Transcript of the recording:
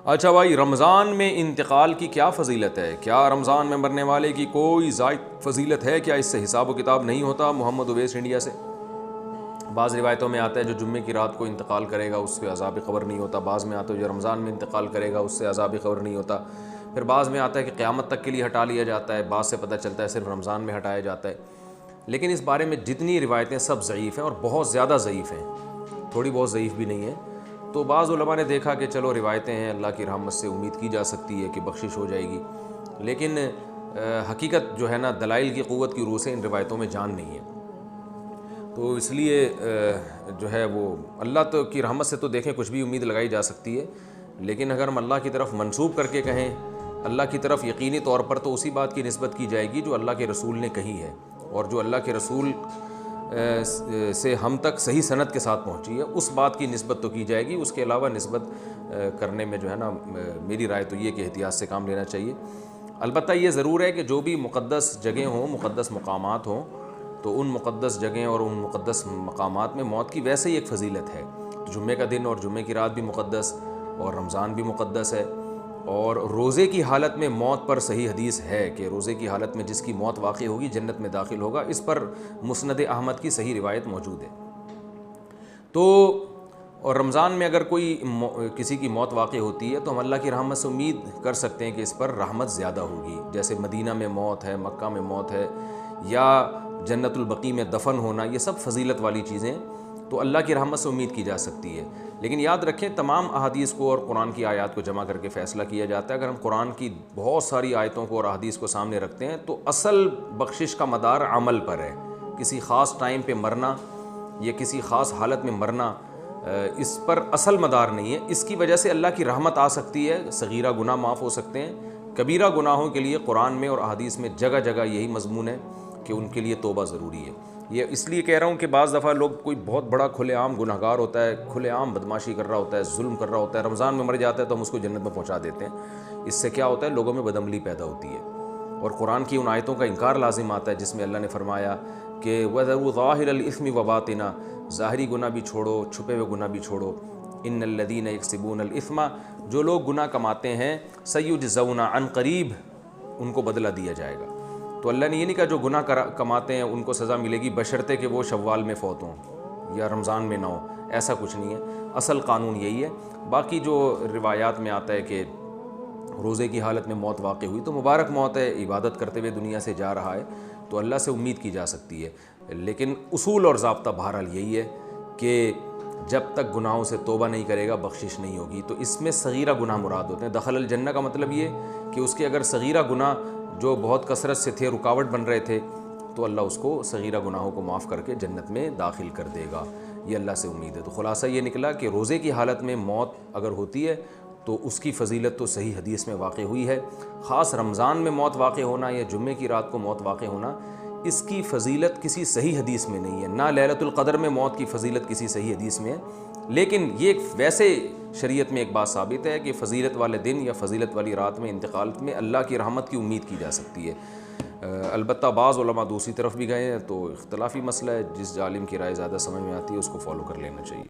اچھا بھائی، رمضان میں انتقال کی کیا فضیلت ہے؟ کیا رمضان میں مرنے والے کی کوئی زائد فضیلت ہے؟ کیا اس سے حساب و کتاب نہیں ہوتا؟ محمد اویس انڈیا سے۔ بعض روایتوں میں آتا ہے جو جمعے کی رات کو انتقال کرے گا اس سے عذاب قبر نہیں ہوتا، بعض میں آتا ہے جو رمضان میں انتقال کرے گا اس سے عذاب قبر نہیں ہوتا، پھر بعض میں آتا ہے کہ قیامت تک کے لیے ہٹا لیا جاتا ہے، بعض سے پتہ چلتا ہے صرف رمضان میں ہٹایا جاتا ہے۔ لیکن اس بارے میں جتنی روایتیں سب ضعیف ہیں اور بہت زیادہ ضعیف ہیں، تھوڑی بہت ضعیف بھی نہیں ہیں۔ تو بعض علماء نے دیکھا کہ چلو روایتیں ہیں، اللہ کی رحمت سے امید کی جا سکتی ہے کہ بخشش ہو جائے گی، لیکن حقیقت جو ہے نا دلائل کی قوت کی روح سے ان روایتوں میں جان نہیں ہے۔ تو اس لیے جو ہے وہ اللہ تو کی رحمت سے تو دیکھیں کچھ بھی امید لگائی جا سکتی ہے، لیکن اگر ہم اللہ کی طرف منسوب کر کے کہیں اللہ کی طرف یقینی طور پر، تو اسی بات کی نسبت کی جائے گی جو اللہ کے رسول نے کہی ہے، اور جو اللہ کے رسول سے ہم تک صحیح سند کے ساتھ پہنچی ہے اس بات کی نسبت تو کی جائے گی۔ اس کے علاوہ نسبت کرنے میں جو ہے نا میری رائے تو یہ کہ احتیاط سے کام لینا چاہیے۔ البتہ یہ ضرور ہے کہ جو بھی مقدس جگہیں ہوں، مقدس مقامات ہوں، تو ان مقدس جگہیں اور ان مقدس مقامات میں موت کی ویسے ہی ایک فضیلت ہے۔ جمعے کا دن اور جمعے کی رات بھی مقدس، اور رمضان بھی مقدس ہے، اور روزے کی حالت میں موت پر صحیح حدیث ہے کہ روزے کی حالت میں جس کی موت واقع ہوگی جنت میں داخل ہوگا، اس پر مسند احمد کی صحیح روایت موجود ہے۔ تو اور رمضان میں اگر کوئی کسی کی موت واقع ہوتی ہے تو ہم اللہ کی رحمت سے امید کر سکتے ہیں کہ اس پر رحمت زیادہ ہوگی، جیسے مدینہ میں موت ہے، مکہ میں موت ہے، یا جنت البقیع میں دفن ہونا، یہ سب فضیلت والی چیزیں تو اللہ کی رحمت سے امید کی جا سکتی ہے۔ لیکن یاد رکھیں تمام احادیث کو اور قرآن کی آیات کو جمع کر کے فیصلہ کیا جاتا ہے۔ اگر ہم قرآن کی بہت ساری آیتوں کو اور احادیث کو سامنے رکھتے ہیں تو اصل بخشش کا مدار عمل پر ہے۔ کسی خاص ٹائم پہ مرنا یا کسی خاص حالت میں مرنا اس پر اصل مدار نہیں ہے۔ اس کی وجہ سے اللہ کی رحمت آ سکتی ہے، صغیرہ گناہ معاف ہو سکتے ہیں، کبیرہ گناہوں کے لیے قرآن میں اور احادیث میں جگہ جگہ یہی مضمون ہے کہ ان کے لیے توبہ ضروری ہے۔ یہ اس لیے کہہ رہا ہوں کہ بعض دفعہ لوگ کوئی بہت بڑا کھلے عام گناہ گار ہوتا ہے، کھلے عام بدماشی کر رہا ہوتا ہے، ظلم کر رہا ہوتا ہے، رمضان میں مر جاتا ہے تو ہم اس کو جنت میں پہنچا دیتے ہیں۔ اس سے کیا ہوتا ہے؟ لوگوں میں بدعملی پیدا ہوتی ہے، اور قرآن کی ان آیتوں کا انکار لازم آتا ہے جس میں اللہ نے فرمایا کہ وَذَرُوا ظَاهِرَ الْإِثْمِ وَبَاطِنَهُ، ظاہری گناہ بھی چھوڑو، چھپے ہوئے گناہ بھی چھوڑو۔ إِنَّ الَّذِينَ يَكْسِبُونَ الْإِثْمَ، جو لوگ گناہ کماتے ہیں، سَيُجْزَوْنَ عَنْ قریب، ان کو بدلہ دیا جائے گا۔ تو اللہ نے یہ نہیں کہا جو گناہ کماتے ہیں ان کو سزا ملے گی بشرطے کہ وہ شوال میں فوت ہوں یا رمضان میں نہ ہو، ایسا کچھ نہیں ہے۔ اصل قانون یہی ہے۔ باقی جو روایات میں آتا ہے کہ روزے کی حالت میں موت واقع ہوئی تو مبارک موت ہے، عبادت کرتے ہوئے دنیا سے جا رہا ہے تو اللہ سے امید کی جا سکتی ہے۔ لیکن اصول اور ضابطہ بہرحال یہی ہے کہ جب تک گناہوں سے توبہ نہیں کرے گا بخشش نہیں ہوگی۔ تو اس میں صغیرہ گناہ مراد ہوتے ہیں۔ دخل الجنہ کا مطلب یہ کہ اس کے اگر صغیرہ گناہ جو بہت کثرت سے تھے، رکاوٹ بن رہے تھے، تو اللہ اس کو صغیرہ گناہوں کو معاف کر کے جنت میں داخل کر دے گا، یہ اللہ سے امید ہے۔ تو خلاصہ یہ نکلا کہ روزے کی حالت میں موت اگر ہوتی ہے تو اس کی فضیلت تو صحیح حدیث میں واقع ہوئی ہے۔ خاص رمضان میں موت واقع ہونا یا جمعے کی رات کو موت واقع ہونا، اس کی فضیلت کسی صحیح حدیث میں نہیں ہے، نہ لیلۃ القدر میں موت کی فضیلت کسی صحیح حدیث میں ہے۔ لیکن یہ ویسے شریعت میں ایک بات ثابت ہے کہ فضیلت والے دن یا فضیلت والی رات میں انتقال میں اللہ کی رحمت کی امید کی جا سکتی ہے۔ البتہ بعض علماء دوسری طرف بھی گئے ہیں، تو اختلافی مسئلہ ہے، جس عالم کی رائے زیادہ سمجھ میں آتی ہے اس کو فالو کر لینا چاہیے۔